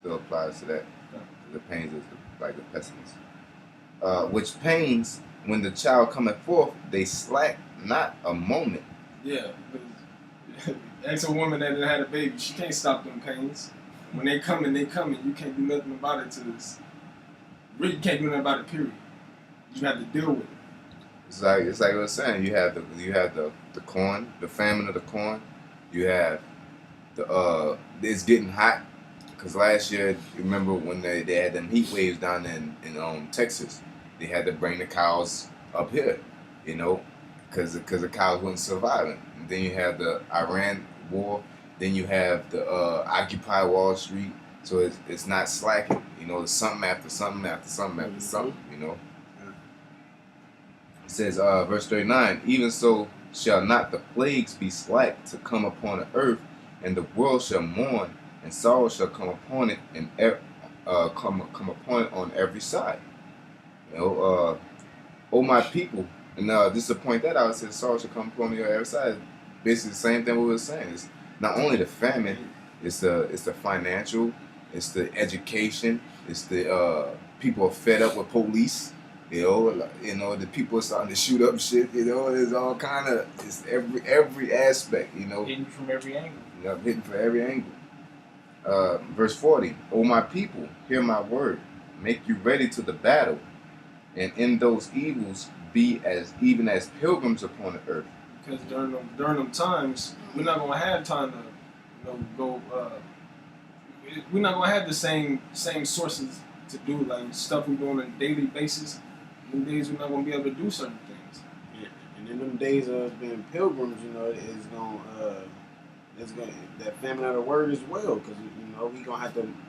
Still applies to that. The pains is like the pestilence. Which pains, when the child cometh forth, they slack not a moment. Yeah, ask a woman that had a baby, she can't stop them pains. When they coming, they coming. You can't do nothing about it till it's really can't do nothing about it. Period. You have to deal with it. It's like I was saying. You have the corn, the famine of the corn. You have the it's getting hot because last year, you remember when they had them heat waves down in Texas, they had to bring the cows up here, you know, because the cows wasn't surviving. And then you have the Iran war. Then you have the Occupy Wall Street. So it's not slacking. You know, it's something after something after something after something. You know. It says, verse 39, even so shall not the plagues be slack to come upon the earth, and the world shall mourn, and sorrow shall come upon it, and come upon it on every side. You know, oh my people, and just to point that out, it says sorrow shall come upon you on every side. Basically, the same thing we were saying. It's not only the famine, it's the financial, it's the education, it's the people are fed up with police. You know, the people are starting to shoot up shit. You know, it's all kind of, it's every aspect. You know, hitting from every angle. Yeah, hitting from every angle. Verse 40. O my people, hear my word. Make you ready to the battle, and in those evils be even as pilgrims upon the earth. Because during them times, we're not gonna have time to, go. We're not gonna have the same sources to do like stuff we do on a daily basis. In days we're not gonna be able to do certain things. Yeah. And in them days of being pilgrims, it's gonna that famine of the word as well, because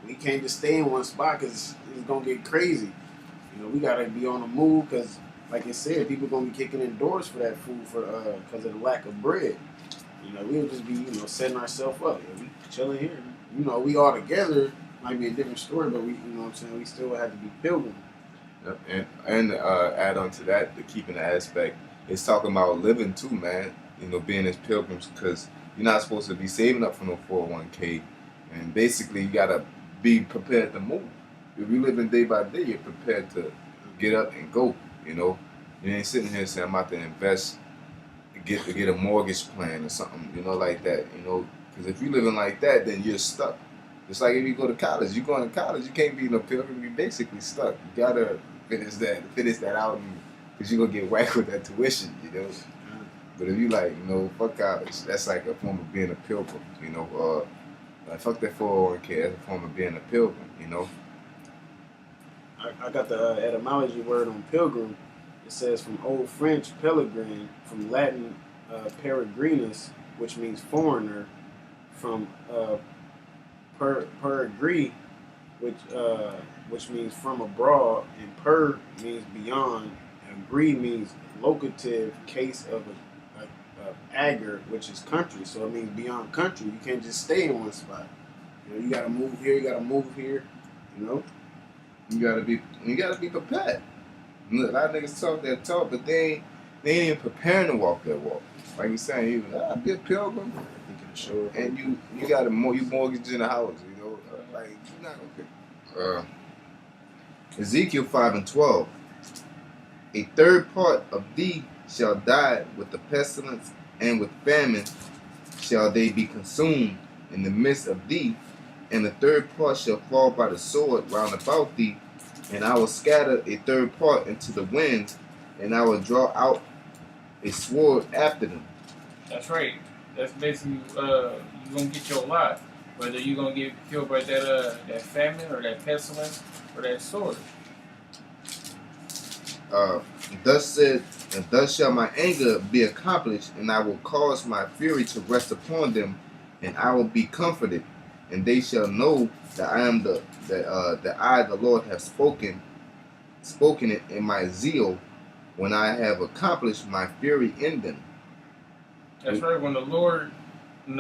we can't just stay in one spot because it's gonna get crazy. We gotta be on the move because, like I said, people gonna be kicking in doors for that food because of the lack of bread. We'll just be setting ourselves up. We chilling here. We all together might be a different story, but we we still have to be pilgrims. And add on to that, the keeping the aspect, it's talking about living too, man. Being as pilgrims, because you're not supposed to be saving up for no 401k, and basically you gotta be prepared to move. If you're living day by day, you're prepared to get up and go. You ain't sitting here saying I'm about to invest, get a mortgage plan or something, like that. Because if you're living like that, then you're stuck. Just like if you go to college, you can't be no pilgrim. You're basically stuck. You gotta finish that out, because you're gonna get whacked with that tuition, But if you fuck college, that's like a form of being a pilgrim, like fuck that 401k, that's a form of being a pilgrim, I got the etymology word on pilgrim. It says from Old French pellegrin, from Latin peregrinus, which means foreigner, from perigri, which means from abroad, and per means beyond, and gri means locative case of ager, which is country. So it means beyond country. You can't just stay in one spot. You gotta move here. You gotta move here. You gotta be prepared. A lot of niggas talk that talk, but they ain't even preparing to walk that walk. Like you saying, you be a pilgrim, and you got you mortgage in the house. Like you're not gonna pick. Ezekiel 5:12. A third part of thee shall die with the pestilence, and with famine shall they be consumed in the midst of thee, and the third part shall fall by the sword round about thee, and I will scatter a third part into the winds, and I will draw out a sword after them. That's right. That's basically you're gonna get your lot, whether you're gonna get killed by that famine or that pestilence or that sword. Thus shall my anger be accomplished, and I will cause my fury to rest upon them, and I will be comforted, and they shall know that I am that I the Lord have spoken it in my zeal, when I have accomplished my fury in them. That's right. When the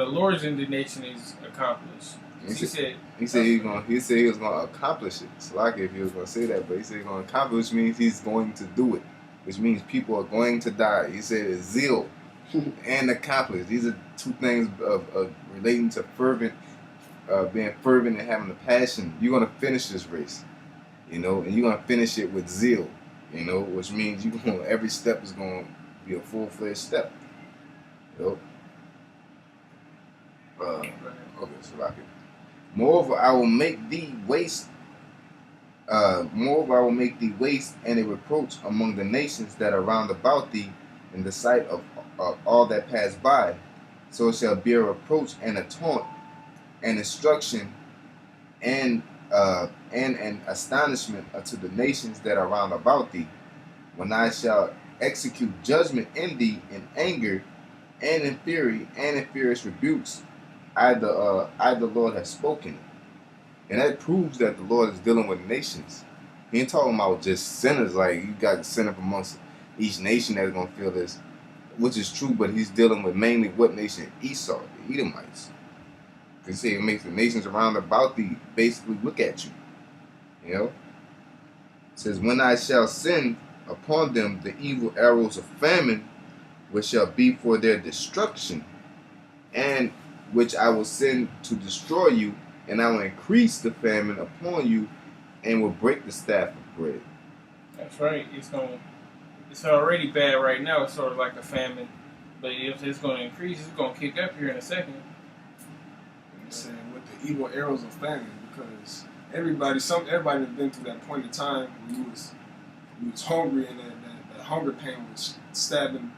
Lord's indignation is accomplished. He said he was gonna accomplish it. It's like if he was gonna say that, but he said he's gonna accomplish, which means he's going to do it, which means people are going to die. He said it's zeal and accomplish. These are two things of relating to fervent being fervent and having a passion, you're gonna finish this race, and you're gonna finish it with zeal, which means every step is gonna be a full-fledged step, you know. Okay, so like it. Moreover, I will make thee waste. Moreover, I will make thee waste and a reproach among the nations that are round about thee, in the sight of all that pass by. So it shall be a reproach and a taunt, and instruction, and an astonishment unto the nations that are round about thee, when I shall execute judgment in thee in anger, and in fury, and in furious rebukes. I the Lord have spoken. And that proves that the Lord is dealing with nations. He ain't talking about just sinners, like you got the sinner from amongst each nation that's gonna feel this, which is true, but he's dealing with mainly what nation? Esau, the Edomites. Because it makes the nations around about thee basically look at you. It says, when I shall send upon them the evil arrows of famine, which shall be for their destruction, and which I will send to destroy you, and I will increase the famine upon you, and will break the staff of bread. That's right. It's already bad right now. It's sort of like a famine, but if it's going to increase, it's going to kick up here in a second. I'm saying with the evil arrows of famine, because everybody has been through that point in time when you was hungry, and that hunger pain was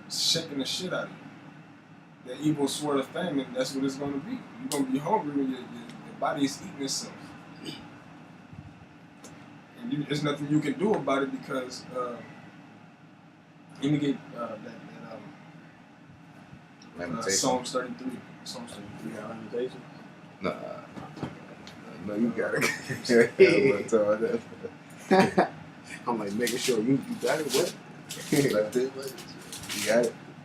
shaking the shit out of you. That evil sword of famine, that's what it's going to be. You're going to be hungry when your body is eating itself. And there's nothing you can do about it, because let me get Psalms 33. Psalms 33. You got lamentation? No, you got it. I'm like making sure you got it. What? You got it.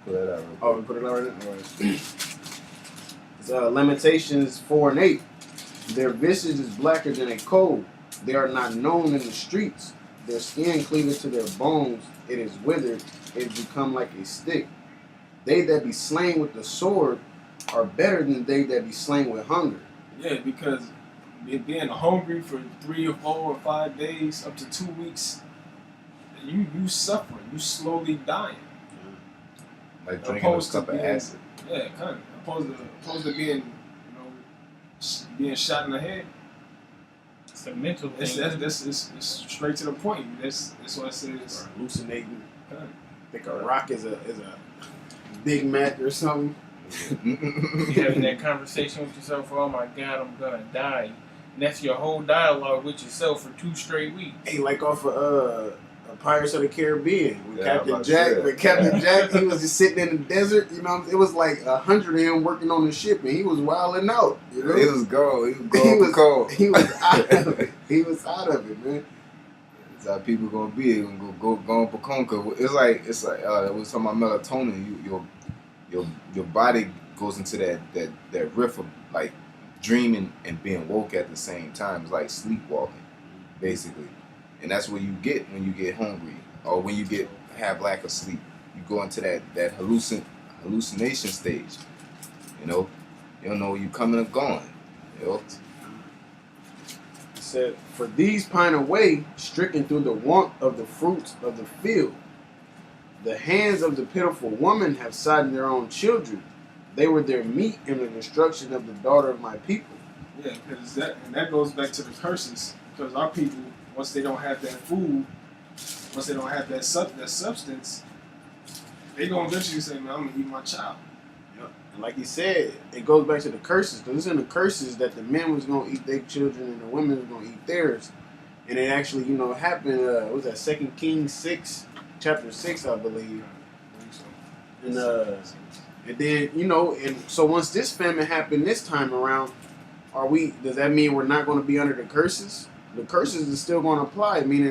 Pull that out. Oh, we put it out right now. All right. It's Lamentations 4:8. Their visage is blacker than a coal. They are not known in the streets. Their skin cleaveth to their bones. It is withered. It is become like a stick. They that be slain with the sword are better than they that be slain with hunger. Yeah, because being hungry for 3 or 4 or 5 days, up to 2 weeks, you suffering. You slowly dying. Like drinking a cup of acid. Yeah, kind of. Opposed to being, being shot in the head. It's a mental thing. It's straight to the point. That's what I said. It's Hallucinating. kind of. Think a rock is a Big Mac or something. Having that conversation with yourself, oh my God, I'm gonna die. And that's your whole dialogue with yourself for 2 straight weeks. Hey, like off of Pirates of the Caribbean with Yeah, Captain Jack. With Captain Jack, he was just sitting in the desert. It was like 100 of him working on the ship, and he was wilding out. He was gone. He was cold. He was out of it. He was out of it, man. That's how people gonna be. They're gonna go on Paconca. It's like it was talking about melatonin. Your body goes into that riff of like dreaming and being woke at the same time. It's like sleepwalking, basically. And that's what you get when you get hungry, or when you have lack of sleep. You go into that hallucination stage. You don't know when you coming or going. It said, for these pine away, stricken through the want of the fruits of the field. The hands of the pitiful woman have sodden their own children. They were their meat in the destruction of the daughter of my people. Yeah, because that goes back to the curses. Because our people, once they don't have that food, once they don't have that substance, they gonna eventually say, "Man, I'm gonna eat my child." Yep. And like you said, it goes back to the curses, because it's in the curses that the men was gonna eat their children and the women was gonna eat theirs, and it actually, happened. What was that 2 Kings 6, chapter 6, I believe. And then and so once this famine happened this time around, does that mean we're not going to be under the curses? The curses is still going to apply, meaning